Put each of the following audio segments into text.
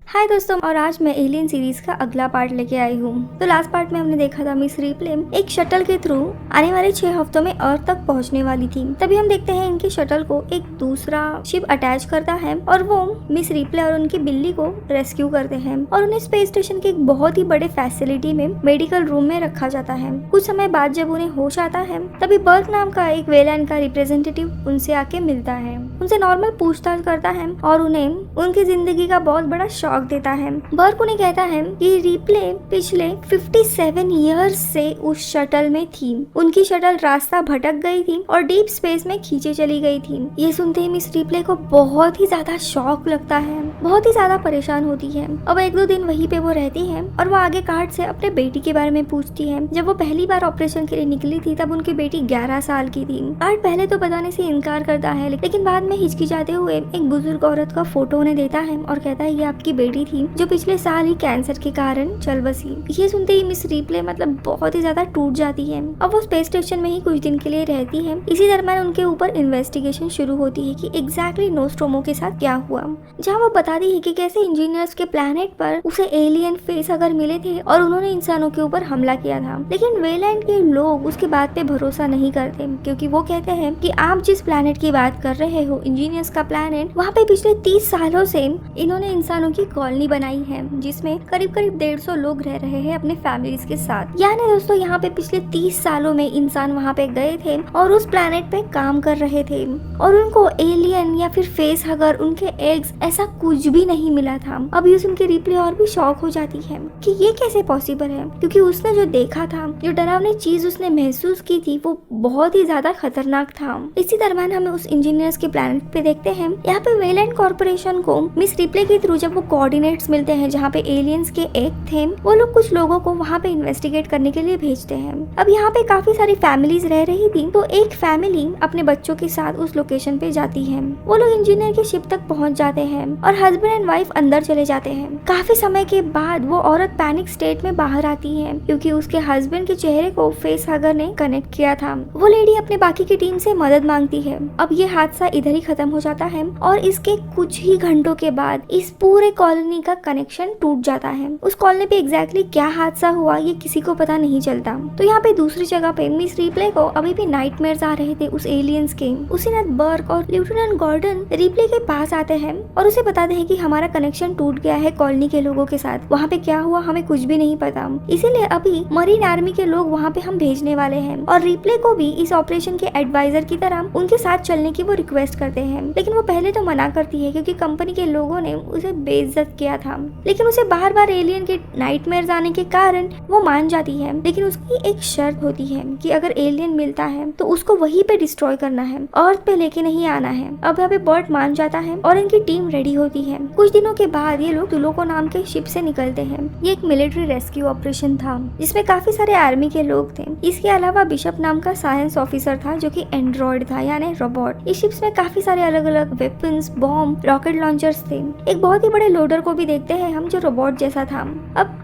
हाय दोस्तों, और आज मैं एलियन सीरीज का अगला पार्ट लेके आई हूँ। तो लास्ट पार्ट में हमने देखा था मिस रिप्ले एक शटल के थ्रू आने वाले 6 हफ्तों में अर्थ तक पहुँचने वाली थी। तभी हम देखते हैं इनके शटल को एक दूसरा शिप अटैच करता है और वो मिस रिप्ले और उनकी बिल्ली को रेस्क्यू करते हैं और उन्हें स्पेस स्टेशन के एक बहुत ही बड़े फैसिलिटी में मेडिकल रूम में रखा जाता है। कुछ समय बाद जब उन्हें होश आता है तभी बर्क नाम का एक वेलैंड का रिप्रेजेंटेटिव उनसे आके मिलता है, उनसे नॉर्मल पूछताछ करता है और उन्हें उनकी जिंदगी का बहुत बड़ा शौक देता है। बर्क उन्हें कहता है कि रिप्ले पिछले 57 इयर्स से उस शटल में थी। उनकी शटल रास्ता भटक गई थी और डीप स्पेस में खींचे चली गई थी। ये सुनते ही मिस रिप्ले को बहुत ही ज्यादा शॉक लगता है, बहुत ही ज्यादा परेशान होती है। अब 1-2 दिन वहीं पे वो रहती है और वो आगे कार्ड से अपने बेटी के बारे में पूछती है। जब वो पहली बार ऑपरेशन के लिए निकली थी तब उनकी बेटी 11 साल की थी। कार्ड पहले तो बताने से इनकार करता है, लेकिन बाद में हिचकिचाते हुए एक बुजुर्ग औरत का फोटो उन्हें देता है और कहता है ये आपकी बेटी थी जो पिछले साल ही कैंसर के कारण चल बसी। ये सुनते ही मिस रिप्ले बहुत ही ज्यादा टूट जाती है। अब वो स्पेस स्टेशन में ही कुछ दिन के लिए रहती है। इसी दरम्यान उनके ऊपर इन्वेस्टिगेशन शुरू होती है कि एग्जैक्टली नोस्ट्रोमो के साथ क्या हुआ, जहाँ वो बताती है कि कैसे इंजीनियर्स के प्लेनेट पर उसे एलियन फेस अगर मिले थे और उन्होंने इंसानों के ऊपर हमला किया था। लेकिन वेलैंड के लोग उसके बात पे भरोसा नहीं करते, क्योंकि वो कहते हैं कि आप जिस प्लेनेट की बात कर रहे हो, इंजीनियर्स का प्लेनेट, वहाँ पे पिछले 30 सालों से इन्होंने इंसानों की कॉलोनी बनाई है जिसमें करीब 150 लोग रह रहे हैं अपने फैमिलीज के साथ। यानी दोस्तों यहाँ पे पिछले 30 सालों में इंसान वहाँ पे गए थे और उस प्लेनेट पे काम कर रहे थे और उनको एलियन या फिर फेस हगर, उनके एग्स, ऐसा कुछ भी नहीं मिला था। अब ये सुन के रिप्ले और भी शॉक हो जाती है कि ये कैसे पॉसिबल है, क्योंकि उसने जो देखा था, जो डरावनी चीज उसने महसूस की थी, वो बहुत ही ज्यादा खतरनाक था। इसी दरम्यान हमें उस इंजीनियर्स के प्लेनेट पे देखते हैं। यहाँ पे वेलैंड कॉर्पोरेशन को मिस रिप्ले के थ्रू जब वो कोऑर्डिनेट्स मिलते हैं जहाँ पे एलियंस के एग थे, वो लोग कुछ लोगों को वहाँ पे इन्वेस्टिगेट करने के लिए भेजते हैं। अब यहाँ पे काफी सारी फैमिलीज रह रही थी, तो एक फैमिली अपने बच्चों के साथ उस लोकेशन पे जाती है। वो लोग इंजीनियर की शिप तक पहुँच जाते हैं और हस्बैंड एंड वाइफ अंदर चले जाते हैं। काफी समय के बाद वो औरत पैनिक स्टेट में बाहर आती है, क्योंकि उसके हस्बैंड के चेहरे को फेस हगर ने कनेक्ट किया था। वो लेडी अपने बाकी की टीम से मदद मांगती है। अब ये हादसा इधर ही खत्म हो जाता है और इसके कुछ ही घंटों के बाद इस पूरे कॉलोनी का कनेक्शन टूट जाता है। उस कॉलोनी पे एग्जैक्टली क्या हादसा हुआ ये किसी को पता नहीं चलता। तो यहाँ पे दूसरी जगह पे मिस रिप्ले को अभी भी नाइटमेयर्स आ रहे थे उस एलियंस के। उसी रात बर्क और लेफ्टिनेंट गॉर्डन रिप्ले के पास आते हैं और उसे बताते हैं कि हमारा कनेक्शन टूट गया है कॉलोनी के लोगों के साथ। वहाँ पे क्या हुआ हमें कुछ भी नहीं पता, इसीलिए अभी मरीन आर्मी के लोग वहाँ पे हम भेजने वाले हैं और रिप्ले को भी इस ऑपरेशन के एडवाइजर की तरह उनके साथ चलने की वो रिक्वेस्ट करते हैं। लेकिन वो पहले तो मना करती है, क्योंकि कंपनी के लोगों ने उसे बेइज्जत किया था। लेकिन उसे बार बार एलियन के नाइटमेयर्स आने के कारण वो मान जाती है। लेकिन उसकी एक शर्त होती है कि अगर एलियन मिलता है तो उसको वहीं पे डिस्ट्रॉय करना है, अर्थ पे लेके नहीं आना है। अब यहाँ पे बर्ट मान जाता है और इनकी टीम रेडी होती है। कुछ दिनों के बाद ये लोग तुलोको नाम के शिप से निकलते हैं। ये एक मिलिट्री रेस्क्यू ऑपरेशन था जिसमें काफी सारे आर्मी के लोग थे। इसके अलावा बिशप नाम का साइंस ऑफिसर था जो कि एंड्रॉइड था, यानी रोबोट। इस शिप्स में काफी सारे अलग अलग वेपन्स, बॉम्ब, रॉकेट लॉन्चर्स थे। एक बहुत ही बड़े लोडर को भी देखते हैं हम जो रोबोट जैसा था।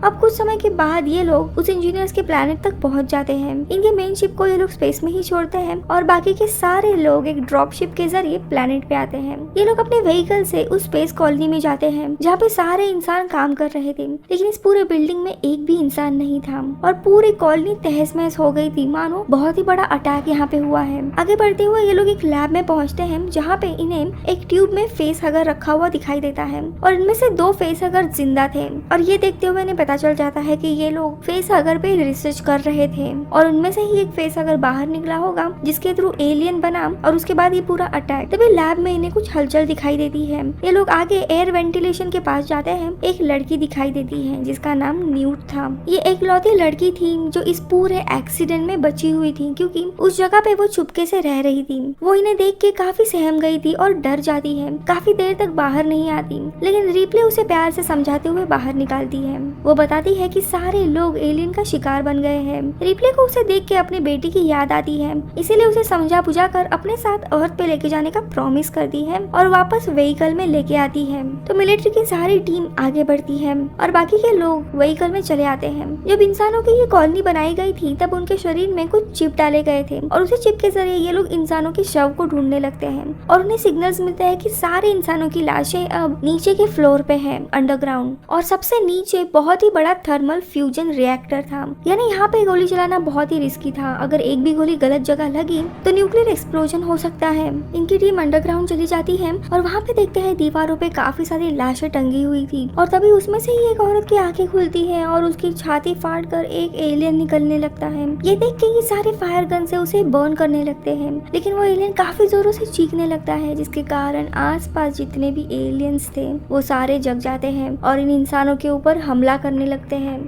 अब कुछ समय के बाद ये लोग उस इंजीनियर्स के प्लेनेट तक पहुंच जाते हैं। इनके मेन शिप को ये लोग स्पेस में ही छोड़ते हैं और बाकी के सारे लोग एक ड्रॉप शिप के जरिए प्लेनेट पे आते हैं। ये लोग अपने व्हीकल से उस स्पेस कॉलोनी में जाते हैं जहाँ पे सारे इंसान काम कर रहे थे। लेकिन इस पूरे बिल्डिंग में एक भी इंसान नहीं था और पूरी कॉलोनी तहस महस हो गई थी, मानो बहुत ही बड़ा अटैक यहाँ पे हुआ है। आगे बढ़ते हुए ये लोग एक लैब में पहुँचते हैं जहाँ पे इन्हें एक ट्यूब में फेस हगर रखा हुआ दिखाई देता है और इनमें से 2 फेस हगर जिंदा थे। और ये देखते हुए इन्हें पता चल जाता है कि ये लोग फेस हगर पे रिसर्च कर रहे थे और उनमें से ही एक फेस हगर बाहर निकला होगा जिसके थ्रू एलियन बना और उसके बाद ये पूरा अटैक। तभी लैब में इन्हें कुछ हलचल दिखाई देती है। ये लोग आगे एयर वेंटिलेशन के पास जाते हैं। एक लड़की दिखाई देती है जिसका नाम न्यूट था। ये एक लौती लड़की थी जो इस पूरे एक्सीडेंट में बची हुई थी, क्योंकि उस जगह पे वो चुपके से रह रही थी। वो इन्हें देख के काफी सहम गई थी और डर जाती है, काफी देर तक बाहर नहीं आती। लेकिन रिप्ले उसे प्यार से समझाते हुए बाहर निकालती है। वो बताती है कि सारे लोग एलियन का शिकार बन गए हैं। रिप्ले को उसे देख के अपनी बेटी की याद आती है, इसीलिए उसे समझा बुझा कर अपने साथ अर्थ पे लेके जाने का प्रॉमिस करती है और वापस व्हीकल में लेके आती है। तो मिलिट्री की सारी टीम आगे बढ़ती है और बाकी के लोग व्हीकल में चले आते हैं। जब इंसानों की ये कॉलोनी बनाई गई थी तब उनके शरीर में कुछ चिप डाले गए थे और उसी चिप के जरिए ये लोग इंसानों के शव को ढूंढने लगते हैं और उन्हें सिग्नल्स मिलते हैं कि सारे इंसानों की लाशें अब नीचे के फ्लोर पे है अंडरग्राउंड, और सबसे नीचे बहुत ही बड़ा थर्मल फ्यूजन रिएक्टर था। यानी यहाँ पे गोली चलाना बहुत ही रिस्की था। अगर एक भी गोली गलत जगह लगी तो न्यूक्लियर एक्सप्लोजन हो सकता है। इनकी टीम अंडरग्राउंड चली जाती है और वहाँ पे देखते हैं दीवारों पे काफी सारी लाशें टंगी हुई थी, और तभी उसमें से ही एक औरत की आंखें खुलती है और उसकी छाती फाड़ कर एक एलियन निकलने लगता है। ये देख के ये सारे फायर गन से उसे बर्न करने लगते हैं, लेकिन वो एलियन काफी जोरों से चीखने लगता है, जिसके कारण आसपास जितने भी एलियंस थे वो सारे जग जाते हैं और इन इंसानों के ऊपर हमला करने लगते हैं।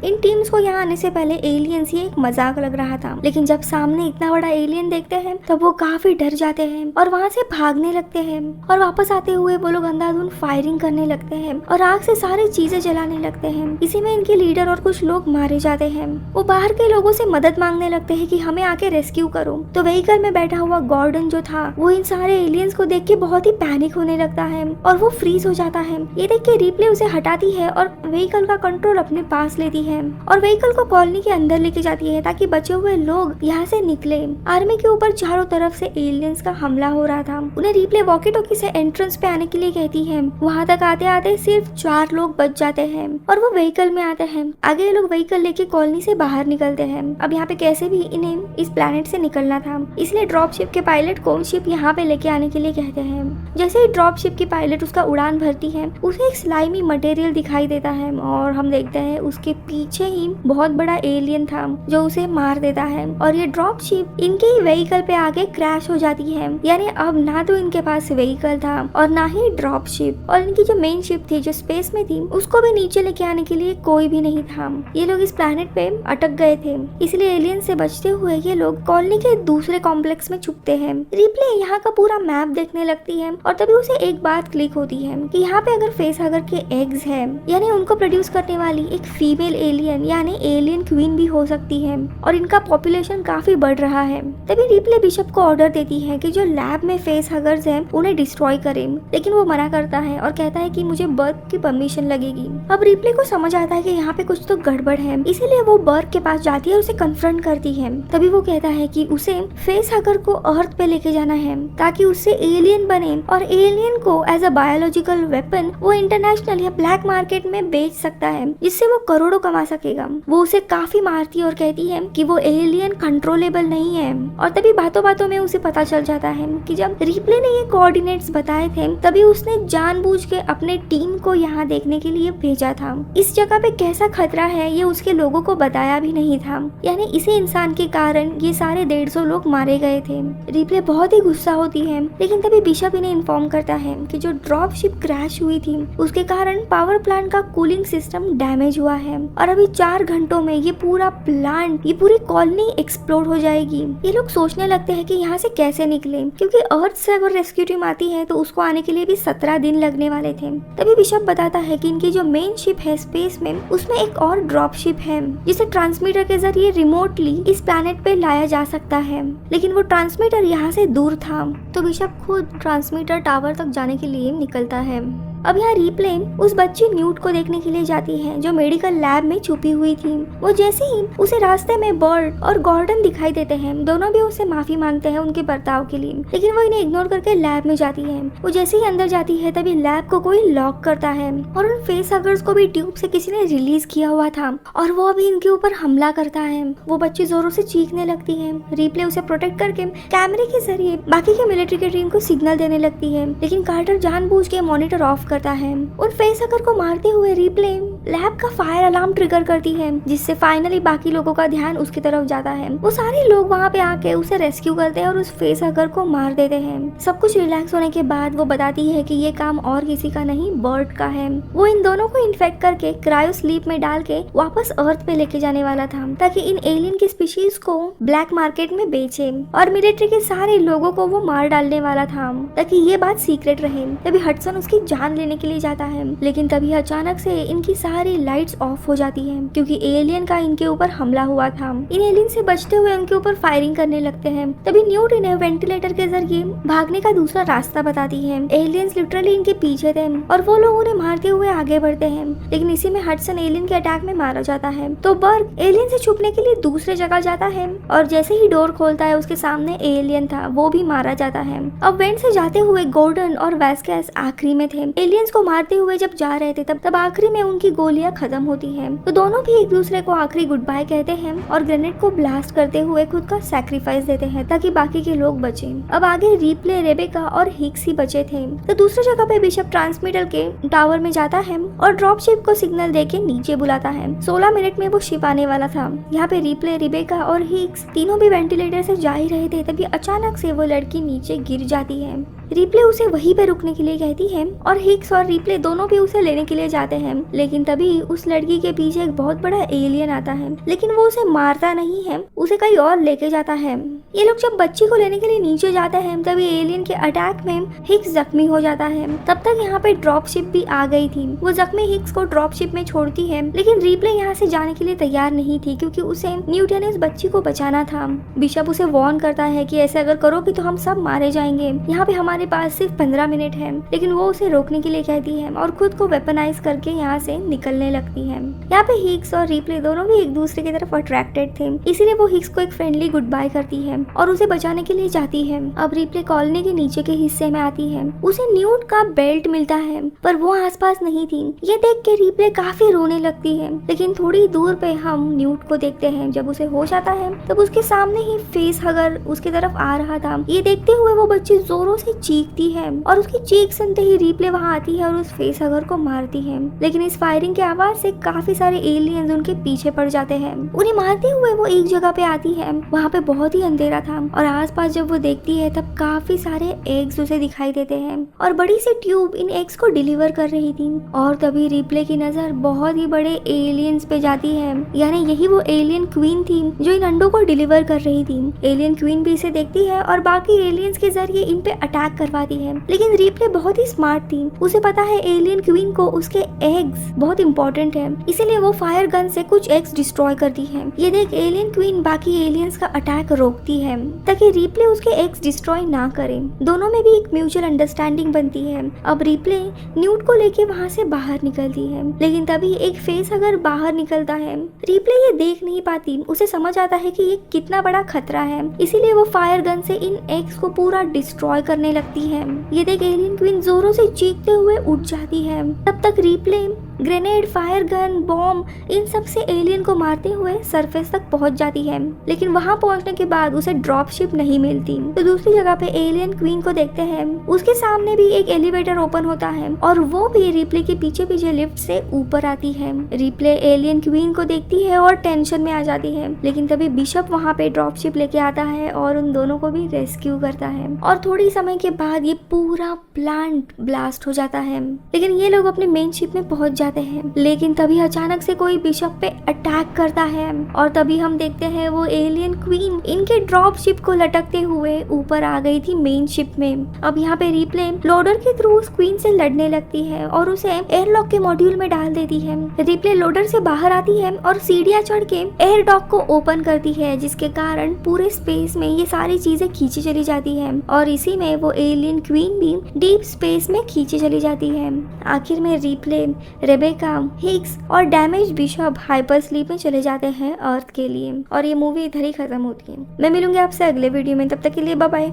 इन टीम्स को यहाँ आने से पहले एलियंस ये एक मजाक लग रहा था, लेकिन जब सामने इतना बड़ा एलियन देखते हैं तब वो काफी डर जाते हैं और वहाँ से भागने लगते हैं, और वापस आते हुए वो लोग अंधाधुंध फायरिंग करने लगते हैं और आग से सारी चीजें जलाने लगते हैं। इसी में इनके लीडर और कुछ लोग मारे जाते हैं। वो बाहर के लोगों से मदद मांगने लगते हैं कि हमें आके रेस्क्यू करो। तो व्हीकल में बैठा हुआ गॉर्डन जो था वो इन सारे एलियंस को देख के बहुत ही पैनिक होने लगता है और वो फ्रीज हो जाता है। ये देख के रिप्ले उसे हटाती है और व्हीकल का कंट्रोल अपने पास लेती है और व्हीकल को कॉलोनी के अंदर लेके जाती है ताकि बचे हुए लोग यहाँ से निकले। आर्मी के ऊपर चारों तरफ से एलियंस का हमला हो रहा था। उन्हें रिप्ले वॉकी टॉकी से एंट्रेंस पे आने के लिए कहती है। वहाँ तक आते आते सिर्फ 4 लोग बच जाते हैं और वो व्हीकल में आते हैं। आगे ये लोग व्हीकल लेके कॉलोनी से बाहर निकलते हैं। अब यहाँ पे कैसे भी इन्हें इस प्लेनेट से निकलना था, इसलिए ड्रॉप शिप के पायलट को शिप यहाँ पे लेके आने के लिए कहते हैं। जैसे ही ड्रॉप शिप की पायलट उसका उड़ान भरती है उसे एक स्लाइमी मटेरियल दिखाई देता है और हम देखते हैं उसके पीछे ही बहुत बड़ा एलियन था जो उसे मार देता है और ये ड्रॉप शिप इनके ही व्हीकल पे आके क्रैश हो जाती है। यानी अब ना तो इनके पास व्हीकल था और ना ही ड्रॉप शिप, और इनकी जो मेन शिप थी जो स्पेस में थी उसको भी नीचे लेके आने के लिए कोई भी नहीं था। ये लोग इस प्लेनेट पे अटक गए थे, इसलिए एलियन से बचते हुए ये लोग कॉलोनी के दूसरे कॉम्प्लेक्स में छुपते हैं। रिप्ले यहाँ का पूरा मैप देखने लगती है और तभी उसे एक बात क्लिक होती है कि यहाँ पे अगर फेस हगर के एग्स है, यानी उनको प्रोड्यूस करने वाली एक फीमेल एलियन यानी एलियन क्वीन भी हो सकती है और इनका पॉपुलेशन काफी बढ़ रहा है। तभी रिप्ले बिशप को ऑर्डर देती है कि जो लैब में फेस हगर्स हैं उन्हें डिस्ट्रॉय करें, लेकिन वो मना करता है और कहता है कि मुझे बर्ग की परमिशन लगेगी। अब रिप्ले को समझ आता है कि यहाँ पे कुछ तो गड़बड़ है, इसीलिए वो बर्ग के पास जाती है और उसे कन्फ्रंट करती है। तभी वो कहता है कि उसे फेस हगर को अर्थ पे लेके जाना है ताकि उससे एलियन बने और एलियन को एज अ बायोलॉजिकल वेपन वो इंटरनेशनल या ब्लैक मार्केट में बेच सकता है, जिससे वो करोड़ों कमा सकेगा। वो उसे काफी मारती है और कहती है कि वो एलियन कंट्रोलेबल नहीं है, और तभी बातों बातों में उसे पता चल जाता है कि जब रिप्ले ने ये कोऑर्डिनेट्स बताए थे तभी उसने जानबूझ के अपने टीम को यहाँ देखने के लिए भेजा था। इस जगह पे कैसा खतरा है ये उसके लोगों को बताया भी नहीं था, यानी इसी इंसान के कारण ये सारे 150 लोग मारे गए थे। रिप्ले बहुत ही गुस्सा होती है, लेकिन तभी बिशप इन्हें इन्फॉर्म करता है कि जो ड्रॉप शिप क्रैश हुई थी उसके कारण पावर प्लांट का कूलिंग सिस्टम डैमेज हुआ है और अभी 4 घंटों में ये पूरा प्लांट, ये पूरी कॉलोनी एक्सप्लोड हो जाएगी। ये लोग सोचने लगते हैं कि यहाँ से कैसे निकले, क्योंकि अर्थ से अगर रेस्क्यू टीम आती है तो उसको आने के लिए भी 17 दिन लगने वाले थे। तभी बिशप बताता है कि इनकी जो मेन शिप है स्पेस में, उसमें एक और ड्रॉप शिप है जिसे ट्रांसमीटर के जरिए रिमोटली इस प्लैनेट पे लाया जा सकता है, लेकिन वो ट्रांसमीटर यहाँ से दूर था। तो बिशप खुद ट्रांसमीटर टावर तक जाने के लिए निकलता है। अब यहाँ रिप्ले उस बच्ची न्यूट को देखने के लिए जाती है जो मेडिकल लैब में छुपी हुई थी। वो जैसे ही उसे रास्ते में बर्ड और गॉर्डन दिखाई देते हैं, दोनों भी उससे माफी मांगते हैं उनके बर्ताव के लिए, लेकिन वो इन्हें इग्नोर करके लैब में जाती है। वो जैसे ही अंदर जाती है तभी लैब को कोई लॉक करता है और उन फेस हगर्स को भी ट्यूब से किसी ने रिलीज किया हुआ था और वो अभी इनके ऊपर हमला करता है। वो बच्ची जोरों से चीखने लगती है। रिप्ले उसे प्रोटेक्ट करके कैमरे के जरिए बाकी के मिलिट्री के टीम को सिग्नल देने लगती है, लेकिन कार्टर जानबूझ के मॉनिटर ऑफ करता है। उन फेस हगर को मारते हुए रिप्ले लैब का फायर अलार्म ट्रिगर करती है, जिससे फाइनली बाकी लोगों का ध्यान उसकी तरफ जाता है। वो सारे लोग वहाँ पे आके उसे रेस्क्यू करते हैं और उस फेस हगर को मार देते हैं। सब कुछ रिलैक्स होने के बाद वो बताती है कि ये काम और किसी का नहीं, बर्ड का है। वो इन दोनों को इन्फेक्ट करके क्रायो स्लीप में डाल के वापस अर्थ पे लेके जाने वाला था ताकि इन एलियन की स्पीशीज को ब्लैक मार्केट में बेचे, और मिलिट्री के सारे लोगों को वो मार डालने वाला था ताकि ये बात सीक्रेट रहे। तभी हडसन उसकी जान लेने के लिए जाता है, लेकिन तभी अचानक से इनकी सारी लाइट्स ऑफ हो जाती हैं क्योंकि एलियन का इनके ऊपर हमला हुआ था। इन एलियन से बचते हुए उनके ऊपर फायरिंग करने लगते हैं। तभी न्यूट इन्हें वेंटिलेटर के जरिए भागने का दूसरा रास्ता बताती है। एलियंस लिटरली इनके पीछे थे और वो लोग उन्हें मारते हुए आगे बढ़ते हैं, लेकिन इसी में हडसन एलियन के अटैक में मारा जाता है। तो बर्ग एलियन से छुपने के लिए दूसरे जगह जाता है और जैसे ही डोर खोलता है उसके सामने एलियन था, वो भी मारा जाता है। अब वेंट से जाते हुए गॉर्डन और वैस्केस आखिरी में थे। एलियंस को मारते हुए जब जा रहे थे तब आखिरी में उनकी गोलियां खत्म होती हैं। तो दोनों भी एक दूसरे को आखिरी गुड बाय कहते हैं और ग्रेनेड को ब्लास्ट करते हुए खुद का सैक्रिफाइस देते हैं ताकि बाकी के लोग बचे। अब आगे रिप्ले, रेबेका और हिक्स ही बचे थे। तो दूसरी जगह पे बिशप ट्रांसमीटर के टावर में जाता है और ड्रॉप शिप को सिग्नल देके नीचे बुलाता है। 16 मिनट में वो शिप आने वाला था। यहाँ पे रिप्ले, रेबेका और हिक्स तीनों भी वेंटिलेटर से जा ही रहे थे, तभी अचानक से वो लड़की नीचे गिर जाती है। रिप्ले उसे वहीं पे रुकने के लिए कहती है और हिक्स और रिप्ले दोनों भी उसे लेने के लिए जाते हैं, लेकिन तभी उस लड़की के पीछे एक बहुत बड़ा एलियन आता है, लेकिन वो उसे मारता नहीं है, उसे कहीं और लेके जाता है। ये लोग जब बच्ची को लेने के लिए नीचे जाते हैं तभी एलियन के अटैक में हिक्स जख्मी हो जाता है। तब तक यहाँ पे ड्रॉप शिप भी आ गई थी। वो जख्मी हिक्स को ड्रॉप शिप में छोड़ती है, लेकिन रिप्ले यहाँ से जाने के लिए तैयार नहीं थी क्योंकि उसे न्यूटन ने उस बच्ची को बचाना था। बिशप उसे वार्न करता है कि ऐसे अगर करोगे तो हम सब मारे जाएंगे, यहाँ पे हमारे पास सिर्फ 15 मिनट है, लेकिन वो उसे रोकने के लिए कहती है और खुद को वेपनाइज करके यहाँ से निकलने लगती है। यहाँ पे हिक्स और रिप्ले दोनों भी एक दूसरे की तरफ अट्रैक्टेड थे, इसीलिए वो हिक्स को एक फ्रेंडली गुड बाय करती है और उसे बचाने के लिए जाती है। अब रिप्ले कॉलोनी के नीचे के हिस्से में आती है, उसे न्यूट का बेल्ट मिलता है पर वो आसपास नहीं थी। ये देख के रिप्ले काफी रोने लगती है, लेकिन थोड़ी दूर पे हम न्यूट को देखते हैं। जब उसे होश आता है तब उसके सामने ही फेस हगर उसकी तरफ आ रहा था। ये देखते हुए वो बच्ची जोरों से चीखती है और उसकी चीख सुनते ही रिप्ले वहाँ आती है और उस फेस हगर को मारती है, लेकिन इस फायरिंग की आवाज से काफी सारे एलियंस उनके पीछे पड़ जाते हैं। उन्हें मारते हुए वो एक जगह पे आती है, वहाँ पे बहुत ही अंधेरा था और आसपास जब वो देखती है तब काफी सारे एग्स उसे दिखाई देते हैं और बड़ी सी ट्यूब इन एग्स को डिलीवर कर रही थी। और तभी रिप्ले की नजर बहुत ही बड़े एलियंस पे जाती है, यानी यही वो एलियन क्वीन थी जो इन अंडों को डिलीवर कर रही थी। एलियन क्वीन भी इसे देखती है और बाकी एलियंस के जरिए इन पे अटैक करवाती है, लेकिन रिप्ले बहुत ही स्मार्ट थी। उसे पता है एलियन क्वीन को उसके एग्स बहुत इंपॉर्टेंट है, इसीलिए वो फायर गन से कुछ एग्स डिस्ट्रॉय करती है। ये देख एलियन क्वीन बाकी एलियंस का अटैक रोकती है ताकि रिप्ले उसके एग्स डिस्ट्रॉय ना करे। दोनों में भी एक म्यूचुअल अंडरस्टैंडिंग बनती है। अब रिप्ले न्यूट को लेके वहाँ से बाहर निकलती है, लेकिन तभी एक फेस अगर बाहर निकलता है। रिप्ले ये देख नहीं पाती, उसे समझ आता है कि ये कितना बड़ा खतरा है, इसीलिए वो फायर गन से इन एग्स को पूरा डिस्ट्रॉय करने लगती है। ये देख एलियन क्वीन जोरों से चीखते हुए उठ जाती है। तब तक replay grenade, fire gun, bomb इन सब से एलियन को मारते हुए सरफेस तक पहुंच जाती है, लेकिन वहां पहुंचने के बाद उसे ड्रॉप शिप नहीं मिलती। तो दूसरी जगह पे एलियन क्वीन को देखते हैं, उसके सामने भी एक एलिवेटर ओपन होता है और वो भी रिप्ले के पीछे पीछे लिफ्ट से ऊपर आती है। रिप्ले एलियन क्वीन को देखती है और टेंशन में आ जाती है, लेकिन तभी बिशप वहाँ पे ड्रॉप शिप लेके आता है और उन दोनों को भी रेस्क्यू करता है और थोड़ी समय के बाद ये पूरा प्लांट ब्लास्ट हो जाता है, लेकिन ये लोग अपने मेन शिप में पहुंच जाते हैं। लेकिन तभी अचानक से कोई बिशप पे अटैक करता है और तभी हम देखते हैं वो एलियन क्वीन इनके ड्रॉप शिप को लटकते हुए ऊपर आ गई थी मेन शिप में। अब यहाँ पे रिप्ले लोडर के थ्रू उस क्वीन से लड़ने लगती है और उसे एयरलॉक के मॉड्यूल में डाल देती है। रिप्ले लोडर से बाहर आती है और सीढ़ियां चढ़ के एयर डॉक को ओपन करती है, जिसके कारण पूरे स्पेस में ये सारी चीजें खींची चली जाती है और इसी में वो एलियन क्वीन भी डीप स्पेस में खींची चली जाती है। आखिर में रिप्ले, रेबेका, हिक्स और डैमेज बिशप हाइपर स्लीप में चले जाते हैं अर्थ के लिए और ये मूवी इधर ही खत्म होती है। मैं मिलूंगी आपसे अगले वीडियो में, तब तक के लिए बाय बाय।